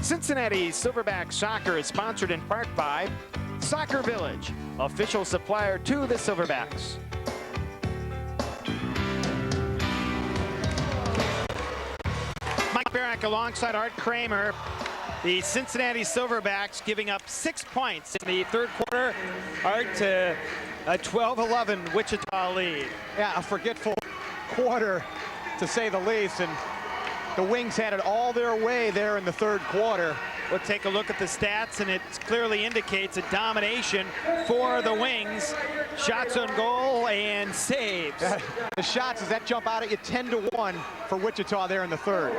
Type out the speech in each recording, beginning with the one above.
Cincinnati Silverback Soccer is sponsored in part by Soccer Village, official supplier to the Silverbacks. Mike Barrack alongside Art Kramer. The Cincinnati Silverbacks giving up 6 points in the third quarter. Art to a 12-11 Wichita lead. Yeah, a forgetful quarter, to say the least, and the Wings had it all their way there in the third quarter. We'll take a look at the stats, and it clearly indicates a domination for the Wings. Shots on goal and saves. The shots, as that jump out at you, 10-1 for Wichita there in the third.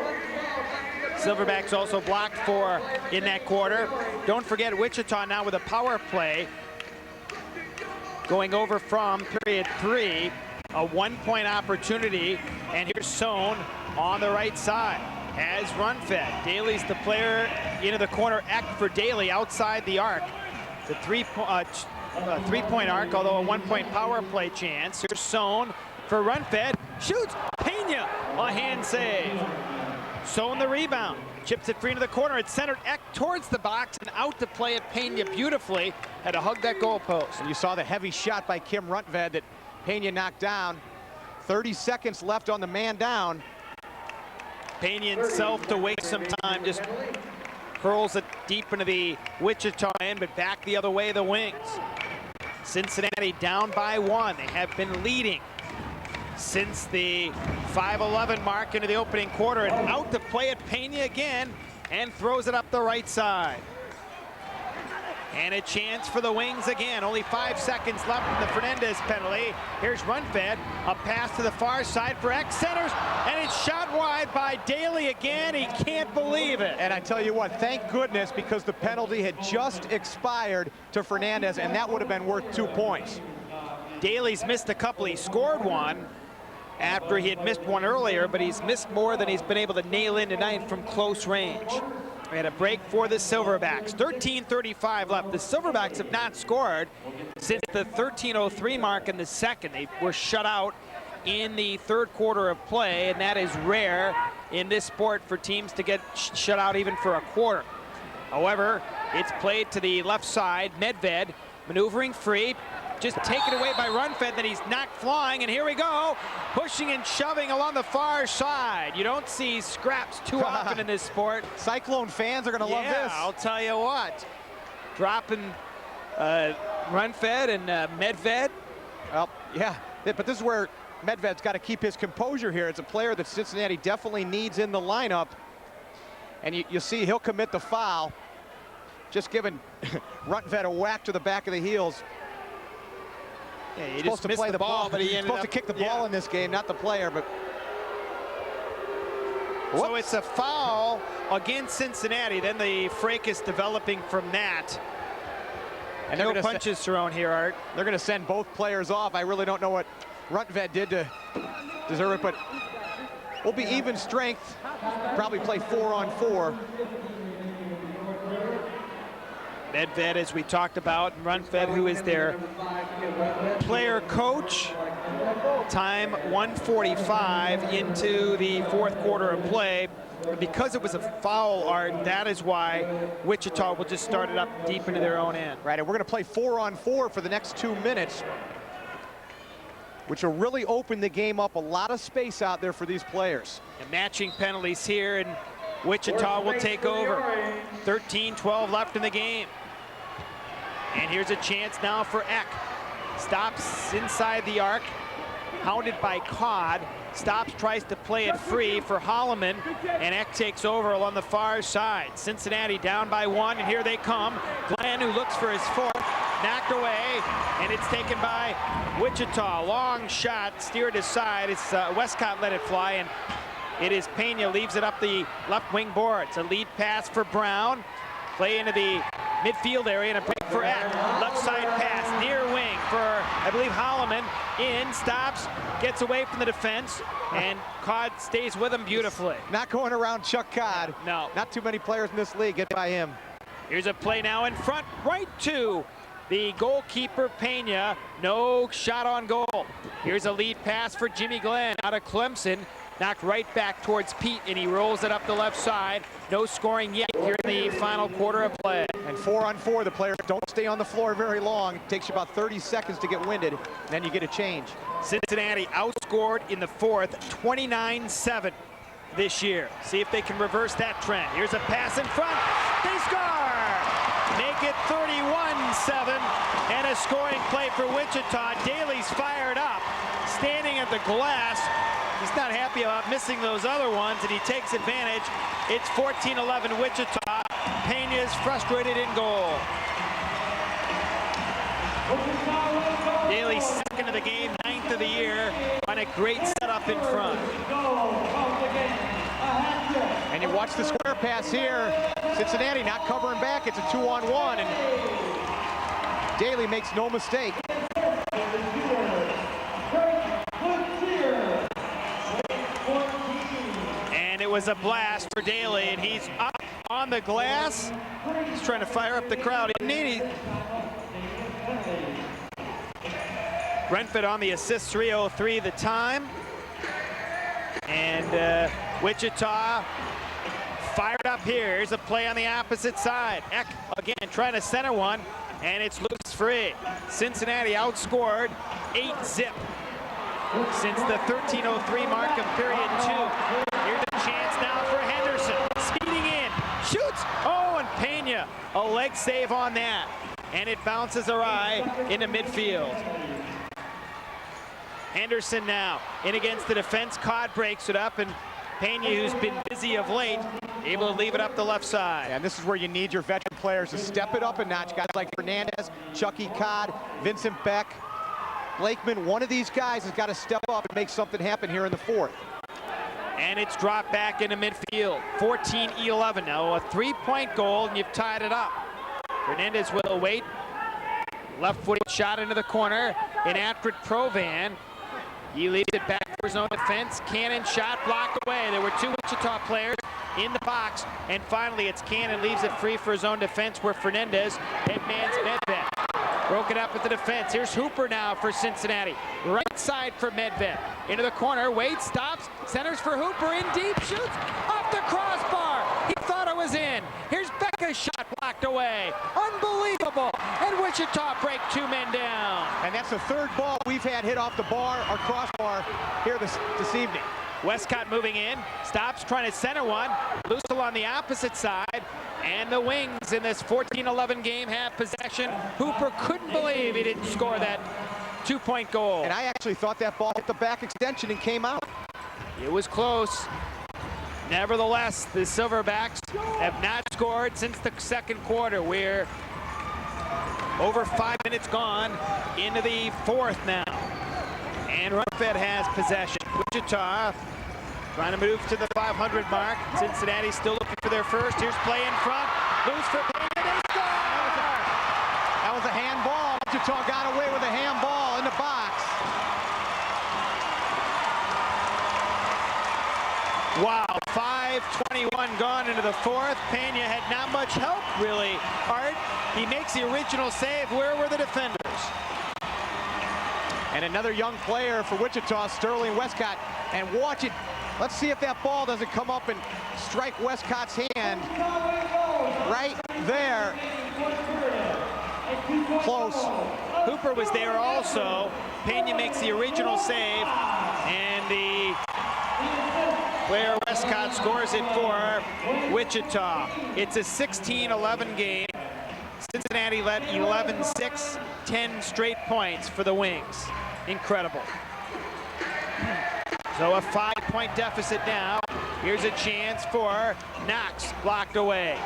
Silverbacks also blocked 4 in that quarter. Don't forget Wichita now with a power play going over from period 3. A 1-point opportunity, and here's Sohn on the right side. Has run fed. Daly's the player into the corner. Eck for Daly outside the arc. The three-point arc, although a 1-point power play chance. Here's Sohn for run fed. Shoots. Pena, a hand save. Sohn the rebound. Chips it free into the corner. It's centered. Eck towards the box and out to play it. Pena beautifully. Had to hug that goalpost. And you saw the heavy shot by Kim Runtved that Pena knocked down. 30 seconds left on the man down. Pena himself to waste some time, just hurls it deep into the Wichita end, but back the other way, the Wings. Cincinnati down by 1. They have been leading since the 5:11 mark into the opening quarter, and out to play it, Pena again, and throws it up the right side. And a chance for the Wings again. Only 5 seconds left in the Fernandez penalty. Here's Runfed. A pass to the far side for X centers. And it's shot wide by Daly again. He can't believe it. And I tell you what, thank goodness, because the penalty had just expired to Fernandez, and that would have been worth 2 points. Daly's missed a couple. He scored one after he had missed one earlier, but he's missed more than he's been able to nail in tonight from close range. We had a break for the Silverbacks. 13:35 left. The Silverbacks have not scored since the 13:03 mark in the second. They were shut out in the third quarter of play, and that is rare in this sport for teams to get shut out even for a quarter. However, it's played to the left side. Medved maneuvering free. Just taken away by Runfed, then he's knocked flying, and here we go. Pushing and shoving along the far side. You don't see scraps too often in this sport. Cyclone fans are gonna love this. I'll tell you what. Dropping Runfed and Medved. Well, yeah, but this is where Medved's got to keep his composure here. It's a player that Cincinnati definitely needs in the lineup. And you see he'll commit the foul. Just giving Runfed a whack to the back of the heels. Yeah, he supposed just to play the ball, but he ended supposed to kick the ball in this game, not the player. But so it's a foul against Cincinnati. Then the fracas developing from that. And no punches thrown here, Art. They're going to send both players off. I really don't know what Runtved did to deserve it, but we'll be even strength. Probably play 4-on-4. Medved, as we talked about, and Runfed, who is their player coach. Time 1:45 into the fourth quarter of play. Because it was a foul, Art, that is why Wichita will just start it up deep into their own end. Right, and we're going to play 4-on-4 for the next 2 minutes, which will really open the game up. A lot of space out there for these players. And matching penalties here, and Wichita will take over. 13-12 left in the game. And here's a chance now for Eck. Stops inside the arc, hounded by Codd. Stops, tries to play it free for Holloman, and Eck takes over along the far side. Cincinnati down by 1, and here they come. Glenn, who looks for his fourth, knocked away, and it's taken by Wichita. Long shot, steered aside. It's Westcott let it fly, and it is Pena, leaves it up the left wing boards. A lead pass for Brown. Play into the midfield area and a break for Eck. Left side pass, near wing for, I believe, Holloman. In, stops, gets away from the defense, and Codd stays with him beautifully. Not going around Chuck Codd. No. Not too many players in this league get by him. Here's a play now in front, right to the goalkeeper, Pena. No shot on goal. Here's a lead pass for Jimmy Glenn out of Clemson. knocked right back towards Pete, and he rolls it up the left side. No scoring yet here in the final quarter of play. And 4-on-4, the players don't stay on the floor very long. It takes you about 30 seconds to get winded, and then you get a change. Cincinnati outscored in the fourth 29-7 this year. See if they can reverse that trend. Here's a pass in front. They score! Make it 31-7, and a scoring play for Wichita. Daly's fired up, standing at the glass. He's not happy about missing those other ones, and he takes advantage. It's 14-11 Wichita. Pena's frustrated in goal. Daly second of the game, 9th of the year, on a great setup in front. And you watch the square pass here. Cincinnati not covering back. It's a 2-on-1, and Daly makes no mistake. And it was a blast for Daly, and he's up on the glass. He's trying to fire up the crowd. Brentford on the assist, 3:03 the time. And Wichita fired up here. Here's a play on the opposite side. Eck again trying to center one, and it's loose free. Cincinnati outscored 8-zip since the 13:03 mark of period 2. Here's a chance now for Henderson. Speeding in, shoots. Oh, and Pena, a leg save on that. And it bounces awry into midfield. Henderson now in against the defense. Codd breaks it up, and Pena, who's been busy of late, able to leave it up the left side. And this is where you need your veteran players to step it up a notch. Guys like Fernandez, Chucky Codd, Vincent Beck, Blakeman. One of these guys has got to step up and make something happen here in the fourth. And it's dropped back into midfield. 14-11 now. A 3-point goal, and you've tied it up. Fernandez will wait. Left-footed shot into the corner. In Atfred Provan. He leaves it back for his own defense. Cannon shot blocked away. There were two Wichita players in the box. And finally, it's Cannon leaves it free for his own defense, where Fernandez headmans Medved. Broken up at the defense. Here's Hooper now for Cincinnati. Right side for Medved. Into the corner. Wade stops. Centers for Hooper. In deep. Shoots off the crossbar. He thought it was in. Here's Becca's shot blocked away. Unbelievable. And Wichita break 2 men down. And that's the third ball we've had hit off the bar or crossbar here this evening. Westcott moving in. Stops trying to center one. Lucille on the opposite side. And the Wings in this 14-11 game have possession. Hooper couldn't believe he didn't score that 2-point goal. And I actually thought that ball hit the back extension and came out. It was close. Nevertheless, the Silverbacks have not scored since the second quarter. We're over 5 minutes gone into the fourth now. And Rutfed has possession. Wichita trying to move to the 500 mark. Cincinnati still looking for their first. Here's play in front. Loose for Pena. They score! That was a handball. Wichita got away with a handball in the box. Wow, 5:21 gone into the fourth. Pena had not much help, really. Art, he makes the original save. Where were the defenders? And another young player for Wichita, Sterling Westcott. And watch it. Let's see if that ball doesn't come up and strike Westcott's hand. Right there. Close. Hooper was there also. Pena makes the original save. And the player Westcott scores it for Wichita. It's a 16-11 game. Cincinnati led 11-6, 10 straight points for the Wings. Incredible. So a 5-point deficit now. Here's a chance for Knox, blocked away.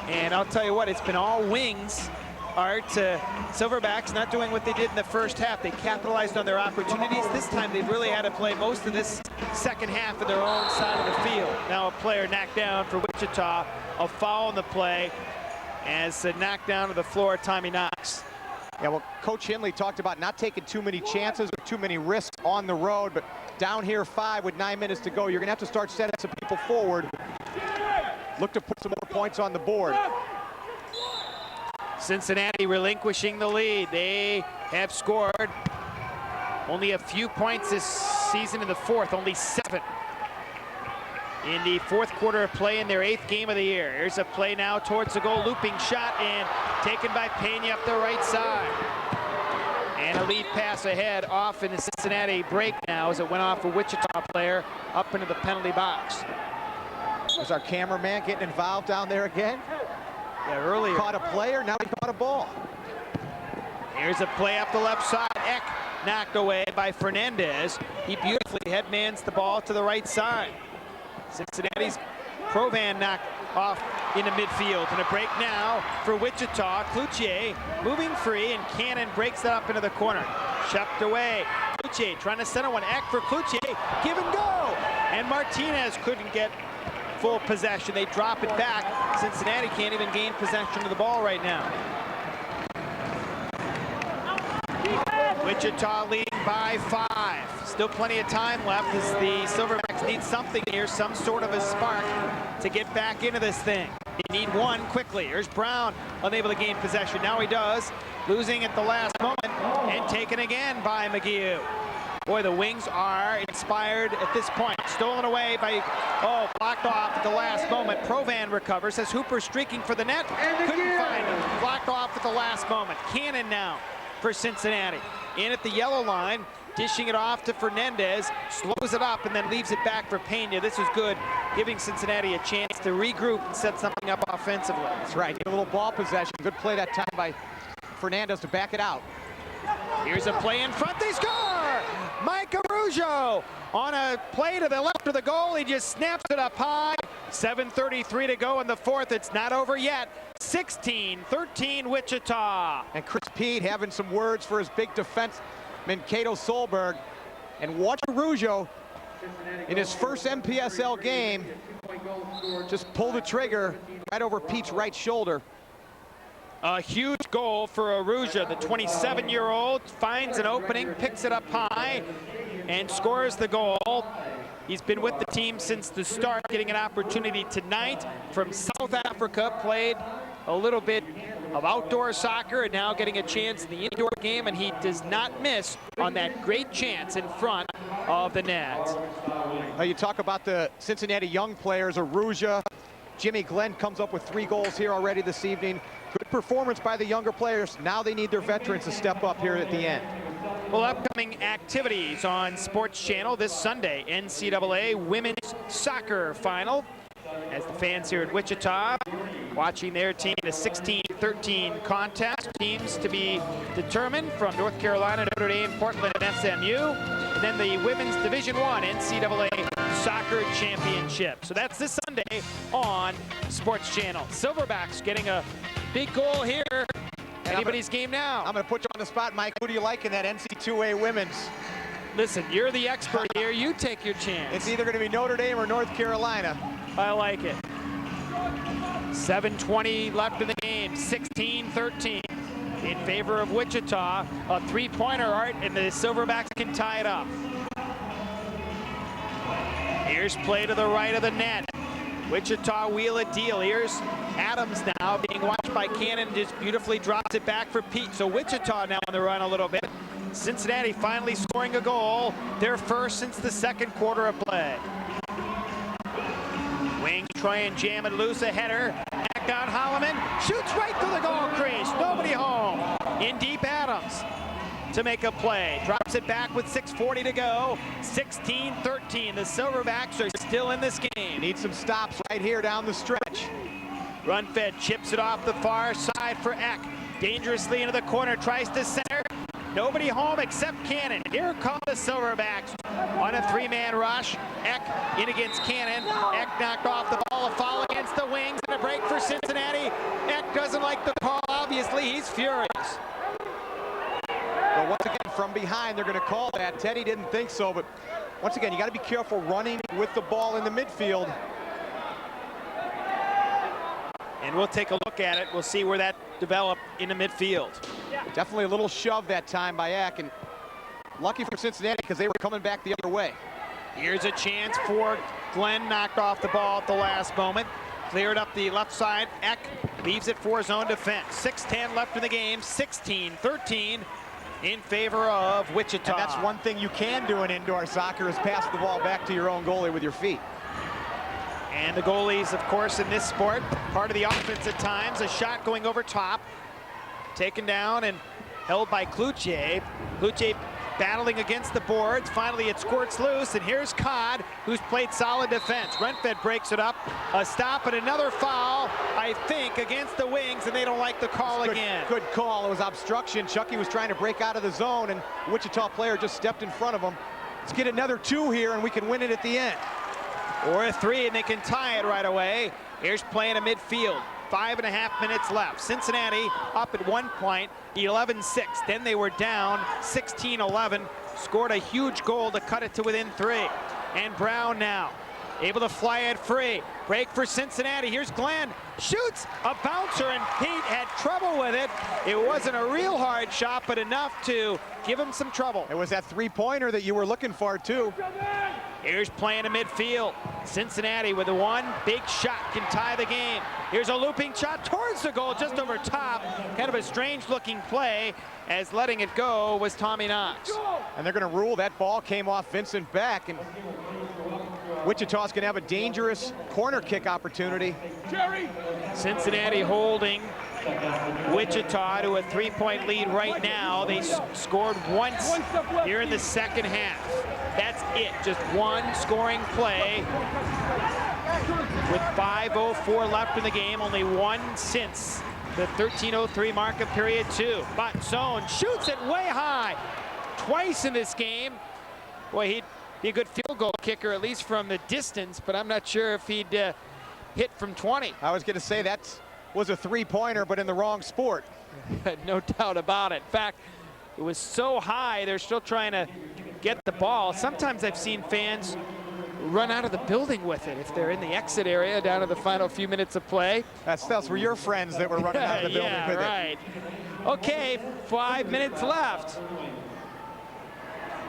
And I'll tell you what, it's been all Wings. Art, Silverbacks not doing what they did in the first half. They capitalized on their opportunities. This time they've really had to play most of this second half of their own side of the field. Now a player knocked down for Wichita. A foul in the play as knocked down to the floor, Tommy Knox. Yeah, well, Coach Hindley talked about not taking too many chances or too many risks on the road, but down here 5 with 9 minutes to go, you're gonna have to start sending some people forward. Look to put some more points on the board. Cincinnati relinquishing the lead. They have scored only a few points this season in the fourth, only 7. in the fourth quarter of play in their 8th game of the year. Here's a play now towards the goal, looping shot, and taken by Pena up the right side. And a lead pass ahead off in the Cincinnati break now as it went off a Wichita player up into the penalty box. Was our cameraman getting involved down there again? Yeah, earlier. Caught a player, now he caught a ball. Here's a play up the left side. Eck knocked away by Fernandez. He beautifully headmans the ball to the right side. Cincinnati's Provan knocked off into midfield. And a break now for Wichita. Cloutier moving free, and Cannon breaks that up into the corner. Shucked away. Cloutier trying to center one. Eck for Cloutier. Give and go. And Martinez couldn't get full possession. They drop it back. Cincinnati can't even gain possession of the ball right now. Wichita leading by 5. Still plenty of time left as the Silverbacks need something here, some sort of a spark to get back into this thing. They need one quickly. Here's Brown, unable to gain possession. Now he does, losing at the last moment and taken again by McGee. Boy, the Wings are inspired at this point. Stolen away by, blocked off at the last moment. Provan recovers, has Hooper streaking for the net. Couldn't find him. Blocked off at the last moment. Cannon now for Cincinnati. In at the yellow line, dishing it off to Fernandez, slows it up and then leaves it back for Pena. This is good, giving Cincinnati a chance to regroup and set something up offensively. That's right, a little ball possession. Good play that time by Fernandez to back it out. Here's a play in front, they score! Mike Arujo on a play to the left of the goal. He just snaps it up high. 7:33 to go in the fourth. It's not over yet. 16-13 Wichita. And Chris Pete having some words for his big defenseman, Cato Solberg. And watch Arujo in his first Npsl game just pull the trigger right over Pete's right shoulder. A huge goal for Arujo. The 27-year-old finds an opening, picks it up high, and scores the goal. He's been with the team since the start, getting an opportunity tonight from South Africa. Played a little bit of outdoor soccer and now getting a chance in the indoor game, and he does not miss on that great chance in front of the net. You talk about the Cincinnati young players, Arujo. Jimmy Glenn comes up with 3 goals here already this evening. Good performance by the younger players. Now they need their veterans to step up here at the end. Well, upcoming activities on Sports Channel this Sunday, NCAA Women's Soccer Final. As the fans here at Wichita watching their team in a 16-13 contest. Teams to be determined from North Carolina, Notre Dame, Portland, and SMU. And then the Women's Division I NCAA Soccer Championship. So that's this Sunday on Sports Channel. Silverbacks getting a big goal here. Anybody's game now. I'm going to put you on the spot, Mike. Who do you like in that NC2A Women's? Listen, you're the expert here. You take your chance. It's either going to be Notre Dame or North Carolina. I like it. 7:20 left in the game. 16-13 in favor of Wichita. A 3-pointer, Art, and the Silverbacks can tie it up. Here's play to the right of the net. Wichita wheel a deal. Here's Adams now being watched by Cannon, just beautifully drops it back for Pete. So Wichita now on the run a little bit. Cincinnati finally scoring a goal, their first since the second quarter of play. Wings try and jam it loose, a header. Back on Holloman, shoots right through the goal crease. Nobody home. In deep, Adams to make a play. Drops it back with 6:40 to go. 16-13. The Silverbacks are still in this game. Need some stops right here down the stretch. Runfed chips it off the far side for Eck. Dangerously into the corner, tries to center. Nobody home except Cannon. Here come the Silverbacks on a 3-man rush. Eck in against Cannon. Eck knocked off the ball, a foul against the Wings, and a break for Cincinnati. Eck doesn't like the call, obviously, he's furious. But once again, from behind, they're going to call that. Teddy didn't think so, but once again, you got to be careful running with the ball in the midfield. And we'll take a look at it. We'll see where that developed in the midfield. Definitely a little shove that time by Eck, and lucky for Cincinnati because they were coming back the other way. Here's a chance for Glenn, knocked off the ball at the last moment. Cleared up the left side. Eck leaves it for his own defense. 6:10 left in the game. 16-13 in favor of Wichita. And that's one thing you can do in indoor soccer is pass the ball back to your own goalie with your feet. And the goalies, of course, in this sport, part of the offense at times. A shot going over top, taken down and held by Cloutier. Cloutier battling against the boards. Finally, it squirts loose, and here's Codd, who's played solid defense. Renfed breaks it up. A stop and another foul, I think, against the Wings, and they don't like the call again. Good call. It was obstruction. Chucky was trying to break out of the zone, and Wichita player just stepped in front of him. Let's get another 2 here, and we can win it at the end. Or a 3, and they can tie it right away. Here's playing a midfield. 5.5 minutes left. Cincinnati up at one point, 11-6. Then they were down 16-11. Scored a huge goal to cut it to within 3. And Brown now able to fly it free. Break for Cincinnati. Here's Glenn. Shoots a bouncer, and Pete had trouble with it. It wasn't a real hard shot, but enough to give him some trouble. It was that 3-pointer that you were looking for, too. Here's playing a midfield. Cincinnati with the one big shot can tie the game. Here's a looping shot towards the goal, just over top. Kind of a strange looking play, as letting it go was Tommy Knox. And they're going to rule that ball came off Vincent Beck, and Wichita's going to have a dangerous corner kick opportunity. Cincinnati holding Wichita to a 3-point lead right now. They scored once here in the second half. That's it, just one scoring play with 5:04 left in the game, only one since the 13:03 mark of period 2. But Zone shoots it way high twice in this game. Boy, he'd be a good field goal kicker, at least from the distance, but I'm not sure if he'd hit from 20. I was going to say that was a 3-pointer, but in the wrong sport. No doubt about it. In fact, it was so high, they're still trying to get the ball. Sometimes I've seen fans run out of the building with it if they're in the exit area down to the final few minutes of play. Those were your friends that were running out of the building with right. Okay, 5 minutes left.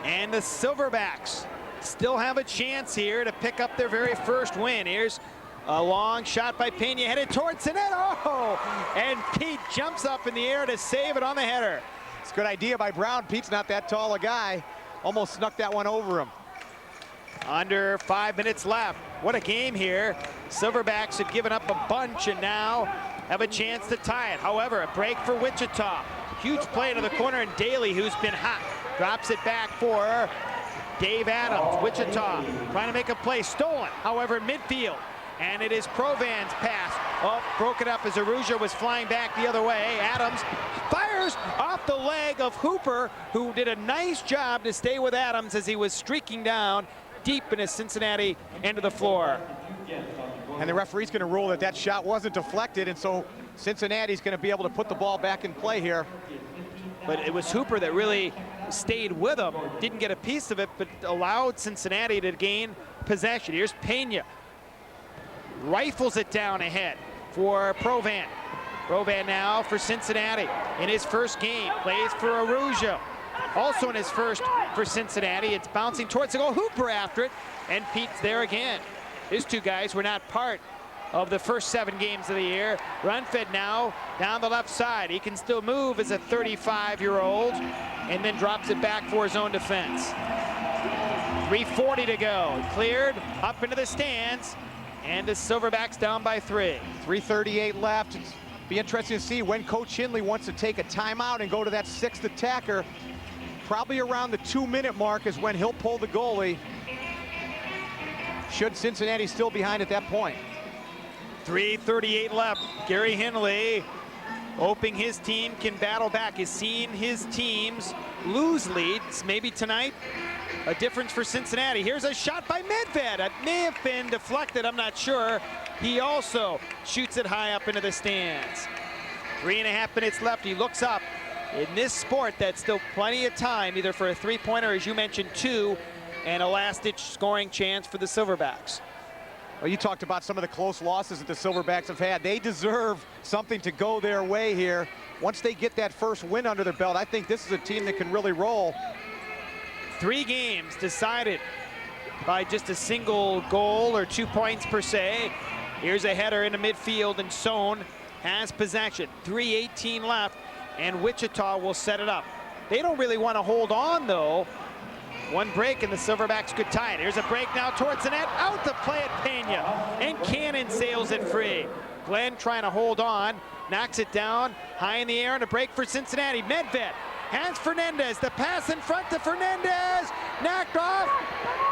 And the Silverbacks still have a chance here to pick up their very first win. Here's a long shot by Pena, headed towards the net. Oh, and Pete jumps up in the air to save it on the header. It's a good idea by Brown. Pete's not that tall a guy. Almost snuck that one over him. Under 5 minutes left. What a game here. Silverbacks had given up a bunch and now have a chance to tie it. However, a break for Wichita. Huge play to the corner, and Daly, who's been hot, drops it back for Dave Adams. Wichita trying to make a play, stolen. However, midfield, and it is Provan's pass. Oh, broken up as Arujau was flying back the other way. Adams fires off the leg of Hooper, who did a nice job to stay with Adams as he was streaking down deep in his Cincinnati end of the floor. And the referee's going to rule that that shot wasn't deflected, and so Cincinnati's going to be able to put the ball back in play here. But it was Hooper that really stayed with him, didn't get a piece of it, but allowed Cincinnati to gain possession. Here's Pena. Rifles it down ahead for Provan. Provan now for Cincinnati in his first game. Plays for Arujau. Also in his first for Cincinnati. It's bouncing towards the goal. Hooper after it, and Pete's there again. His two guys were not part of the first 7 games of the year. Runfed now down the left side. He can still move as a 35-year-old, and then drops it back for his own defense. 3:40 to go. Cleared up into the stands, and the Silverbacks down by 3. 3:38 left. It's be interesting to see when Coach Hindley wants to take a timeout and go to that 6th attacker. Probably around the 2-minute mark is when he'll pull the goalie, should Cincinnati still behind at that point. 3:38 left. Gary Hindley hoping his team can battle back. He's seen his teams lose leads. Maybe tonight a difference for Cincinnati. Here's a shot by Medved. It may have been deflected, I'm not sure. He also shoots it high up into the stands. 3.5 minutes left. He looks up. In this sport, that's still plenty of time, either for a 3-pointer, as you mentioned, 2, and a last-ditch scoring chance for the Silverbacks. Well, you talked about some of the close losses that the Silverbacks have had. They deserve something to go their way here. Once they get that first win under their belt, I think this is a team that can really roll. 3 games decided by just a single goal or 2 points per se. Here's a header into midfield, and Sohn has possession. 3:18 left, and Wichita will set it up. They don't really want to hold on, though. One break and the Silverbacks could tie it. Here's a break now towards the net. Out to play it, Pena. And Cannon sails it free. Glenn trying to hold on. Knocks it down. High in the air and a break for Cincinnati. Medved has Fernandez. The pass in front to Fernandez. Knocked off.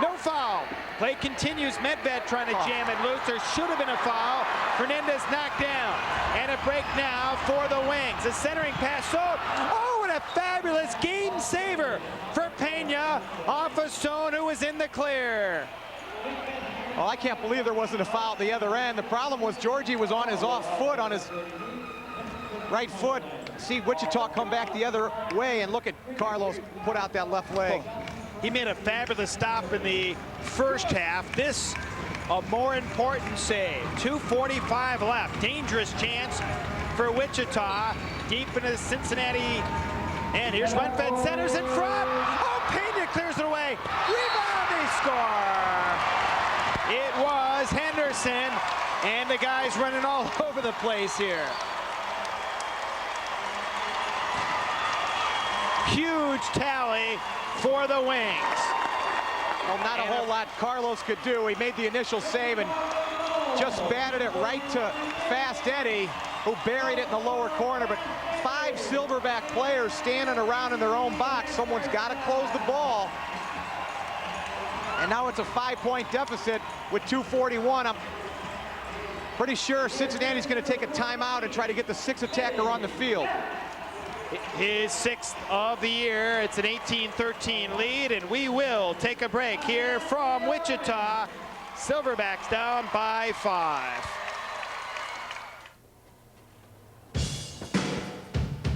No foul. Play continues. Medved trying to jam it loose. There should have been a foul. Fernandez knocked down. And a break now for the Wings. A centering pass. Oh, and a fabulous game saver for Pena off of Stone, who was in the clear. Well, I can't believe there wasn't a foul at the other end. The problem was Georgie was on his off foot, on his right foot. See Wichita come back the other way, and look at Carlos put out that left leg. He made a fabulous stop in the first half. This, a more important save. 2:45 left. Dangerous chance for Wichita. Deep into Cincinnati. And here's Renfed, centers in front. Oh, Pena clears it away. Rebound, they score. It was Henderson, and the guys running all over the place here. Huge tally for the Wings. Well, not a whole lot Carlos could do. He made the initial save and just batted it right to Fast Eddie, who buried it in the lower corner. But 5 Silverback players standing around in their own box. Someone's got to close the ball. And now it's a 5-point deficit with 2:41. I'm pretty sure Cincinnati's going to take a timeout and try to get the 6th attacker on the field. His 6th of the year. It's an 18-13 lead, and we will take a break here from Wichita. Silverbacks down by 5.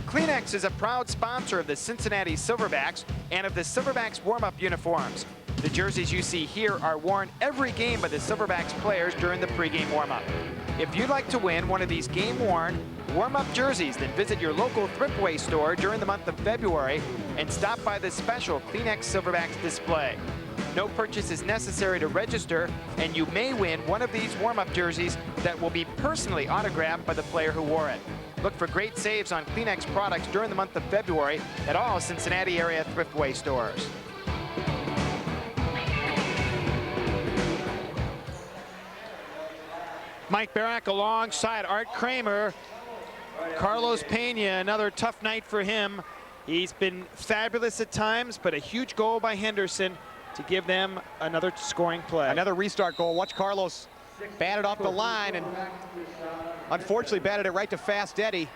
Kleenex is a proud sponsor of the Cincinnati Silverbacks and of the Silverbacks warm-up uniforms. The jerseys you see here are worn every game by the Silverbacks players during the pregame warm-up. If you'd like to win one of these game-worn warm-up jerseys, then visit your local Thriftway store during the month of February and stop by the special Kleenex Silverbacks display. No purchase is necessary to register, and you may win one of these warm-up jerseys that will be personally autographed by the player who wore it. Look for great saves on Kleenex products during the month of February at all Cincinnati area Thriftway stores. Mike Barak alongside Art Kramer. Carlos Pena, another tough night for him. He's been fabulous at times, but a huge goal by Henderson to give them another scoring play. Another restart goal. Watch Carlos bat it off the line, and unfortunately batted it right to Fast Eddie.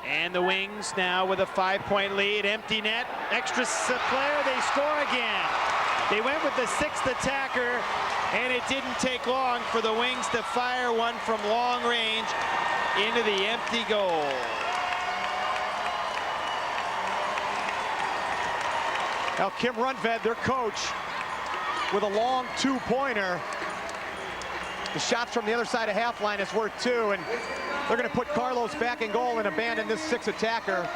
And the Wings now with a 5-point lead. Empty net, extra player, they score again. They went with the 6th attacker, and it didn't take long for the Wings to fire one from long range into the empty goal. Now Kim Rundved, their coach, with a long 2-pointer. The shots from the other side of half line is worth 2, and they're going to put Carlos back in goal and abandon this 6th attacker.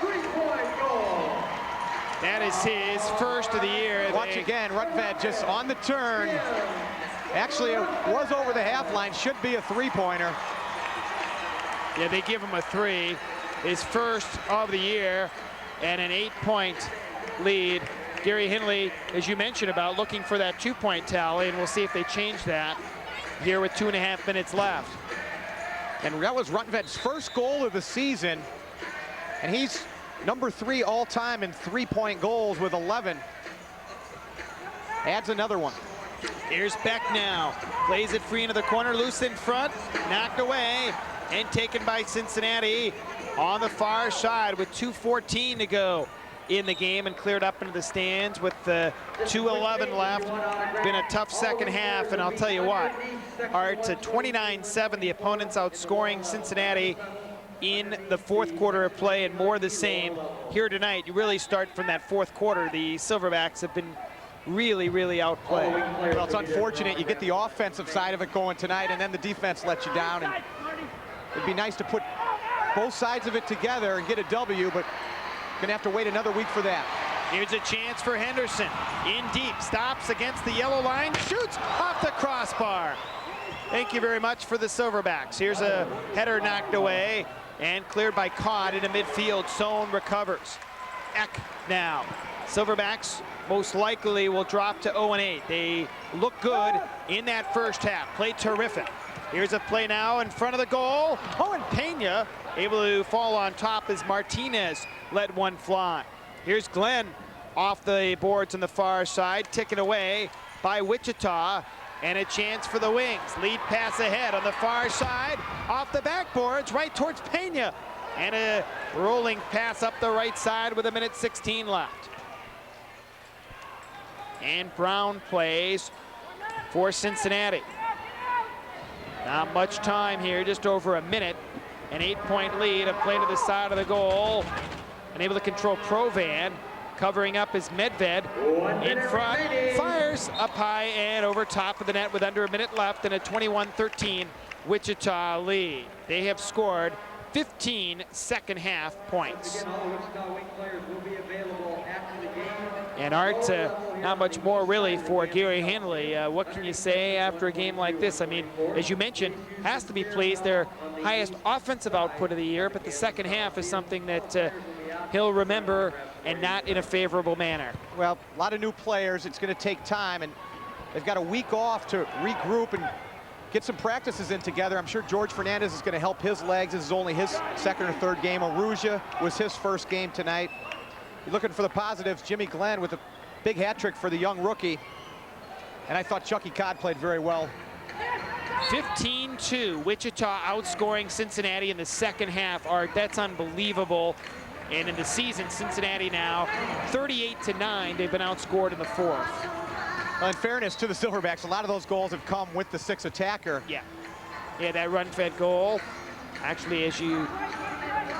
That is his first of the year. Watch again, Rundved just on the turn. Actually, it was over the half line, should be a 3-pointer. Yeah, they give him a 3. His first of the year, and an 8-point lead. Gary Henley, as you mentioned, about looking for that 2-point tally, and we'll see if they change that here with 2.5 minutes left. And that was Rundved's first goal of the season, and he's number 3 all-time in 3-point goals with 11. Adds another one. Here's Beck now. Plays it free into the corner, loose in front, knocked away, and taken by Cincinnati on the far side with 2:14 to go in the game, and cleared up into the stands with the 2:11 left. Been a tough second half, and I'll tell you what, Art, to 29-7, the opponents outscoring Cincinnati in the 4th quarter of play, and more the same here tonight. You really start from that 4th quarter. The Silverbacks have been really outplayed. Well, it's unfortunate you get the offensive side of it going tonight, and then the defense lets you down. And it'd be nice to put both sides of it together and get a W, but gonna have to wait another week for that. Here's a chance for Henderson. In deep, stops against the yellow line, shoots off the crossbar. Thank you very much for the Silverbacks. Here's a header knocked away and cleared by Codd into midfield. Sohn recovers. Eck now Silverbacks most likely will drop to 0-8. They look good in that first half. Play terrific. Here's a play now in front of the goal. Oh, and Pena able to fall on top as Martinez let one fly. Here's Glenn off the boards on the far side, ticking away by Wichita, and a chance for the Wings. Lead pass ahead on the far side, off the backboards, right towards Pena, and a rolling pass up the right side with 1:16 left. And Brown plays for Cincinnati. Not much time here, just over a minute. An 8-point lead, a play to the side of the goal. Unable to control Provan. Covering up is Medved. In front, fires up high and over top of the net with under a minute left, and a 21-13 Wichita lead. They have scored 15 second half points. And Art, not much more really for Gary Henley. What can you say after a game like this? I mean, as you mentioned, has to be pleased. Their highest offensive output of the year, but the second half is something that he'll remember, and not in a favorable manner. Well, a lot of new players. It's going to take time, and they've got a week off to regroup and get some practices in together. I'm sure George Fernandez is going to help his legs. This is only his second or third game. Aruja was his first game tonight. You're looking for the positives. Jimmy Glenn with a big hat trick for the young rookie. And I thought Chucky Codd played very well. 15-2, Wichita outscoring Cincinnati in the second half. Art, that's unbelievable. And in the season, Cincinnati now 38-9. They've been outscored in the fourth. Well, in fairness to the Silverbacks, a lot of those goals have come with the sixth attacker. Yeah, that run-fed goal. Actually, as you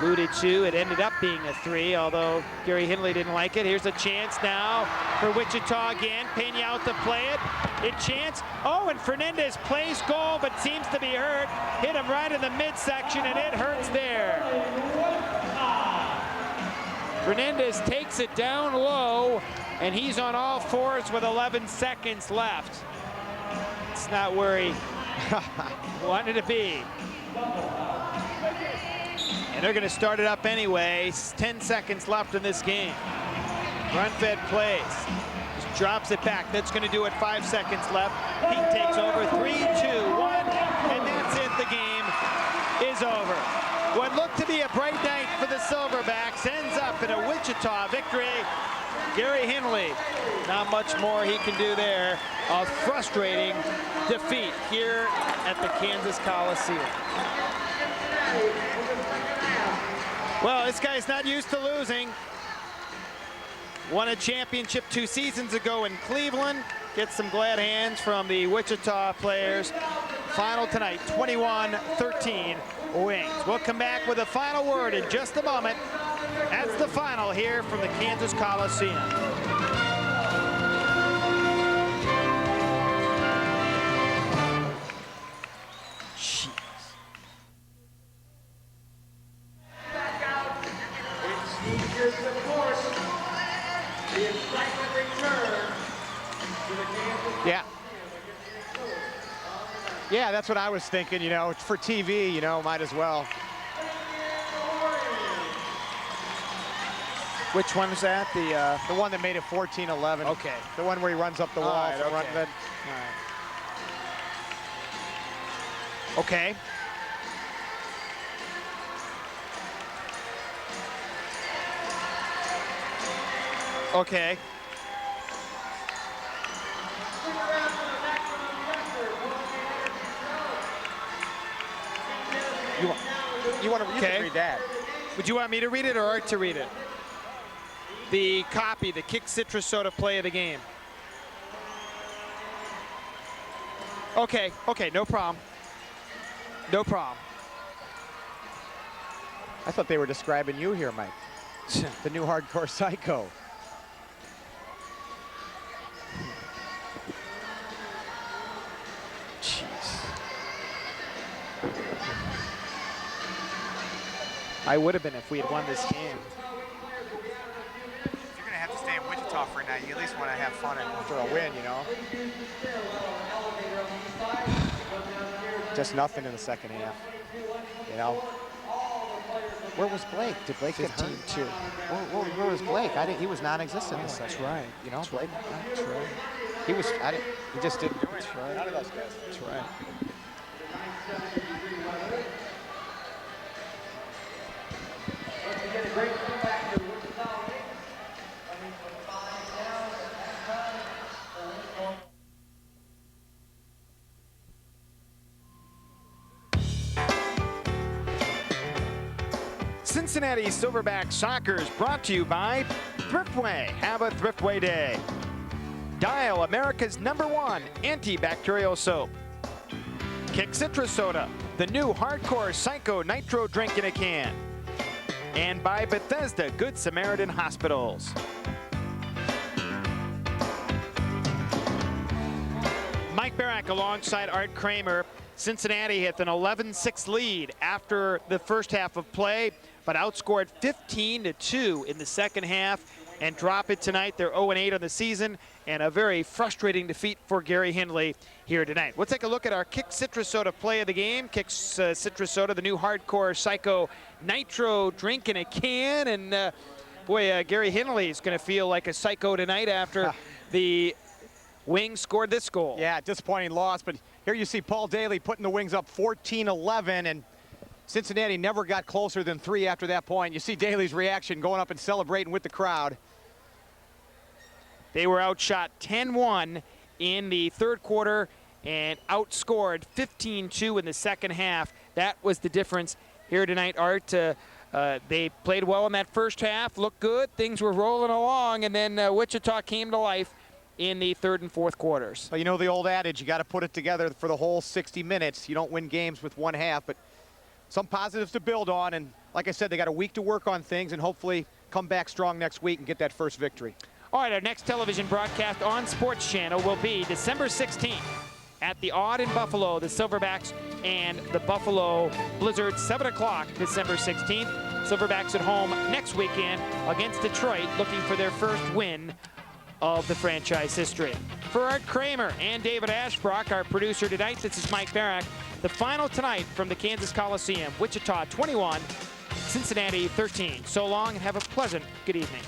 alluded to, it ended up being a 3, although Gary Henley didn't like it. Here's a chance now for Wichita again. Pena out to play it. Chance. Oh, and Fernandez plays goal, but seems to be hurt. Hit him right in the midsection, and it hurts there. Fernandez takes it down low, and he's on all fours with 11 seconds left. It's not where he wanted to be. And they're going to start it up anyway. 10 seconds left in this game. Run-fed plays. Just drops it back. That's going to do it. 5 seconds left. Pete takes over. 3, 2, 1. And that's it. The game is over. What looked to be a bright night for the Silverbacks ends up in a Wichita victory. Gary Henley, not much more he can do there. A frustrating defeat here at the Kansas Coliseum. Well, this guy's not used to losing. Won a championship 2 seasons ago in Cleveland. Gets some glad hands from the Wichita players. Final tonight, 21-13 Wings. We'll come back with a final word in just a moment. That's the final here from the Kansas Coliseum. Yeah, that's what I was thinking, you know, for TV, you know, might as well. Which one was that? The one that made it 14-11. Okay. The one where he runs up the wall. Right, okay. Run-fed. Okay. Okay. You want to read that? Would you want me to read it or Art to read it? The copy, the kick citrus soda play of the game. Okay, no problem. No problem. I thought they were describing you here, Mike. The new hardcore psycho. I would have been if we had won this game. If you're going to have to stay in Wichita for a night, you at least want to have fun for a win, you know? Just nothing in the second half, you know? Where was Blake? Did Blake get hurt? 15-2. Where was Blake? He was non-existent this That's session. right. You know, That's Blake. right. That's right. He was. He just didn't do it. That's right. None of those guys. That's right. Cincinnati Silverback Soccer is brought to you by Thriftway. Have a Thriftway day. Dial, America's #1 antibacterial soap. Kick Citrus Soda, the new hardcore psycho nitro drink in a can. And by Bethesda Good Samaritan Hospitals. Mike Barak alongside Art Kramer. Cincinnati hit an 11-6 lead after the first half of play, but outscored 15-2 in the second half and drop it tonight. They're 0-8 on the season, and a very frustrating defeat for Gary Hindley here tonight. We'll take a look at our Kick Citrus Soda play of the game. Kick Citrus Soda, the new hardcore psycho nitro drink in a can, and boy, Gary Hindley is going to feel like a psycho tonight after the Wings scored this goal. Yeah, disappointing loss, but here you see Paul Daly putting the Wings up 14-11, and Cincinnati never got closer than 3 after that point. You see Daly's reaction going up and celebrating with the crowd. They were outshot 10-1 in the third quarter and outscored 15-2 in the second half. That was the difference here tonight, Art. They played well in that first half, looked good, things were rolling along, and then Wichita came to life in the third and fourth quarters. Well, you know the old adage, you got to put it together for the whole 60 minutes. You don't win games with one half, but some positives to build on, and like I said, they got a week to work on things and hopefully come back strong next week and get that first victory. All right, our next television broadcast on Sports Channel will be December 16th at the Odd in Buffalo, the Silverbacks and the Buffalo Blizzards, 7 o'clock December 16th. Silverbacks at home next weekend against Detroit, looking for their first win of the franchise history. For Art Kramer and David Ashbrook, our producer tonight, this is Mike Barak. The final tonight from the Kansas Coliseum, Wichita 21, Cincinnati 13. So long and have a pleasant good evening.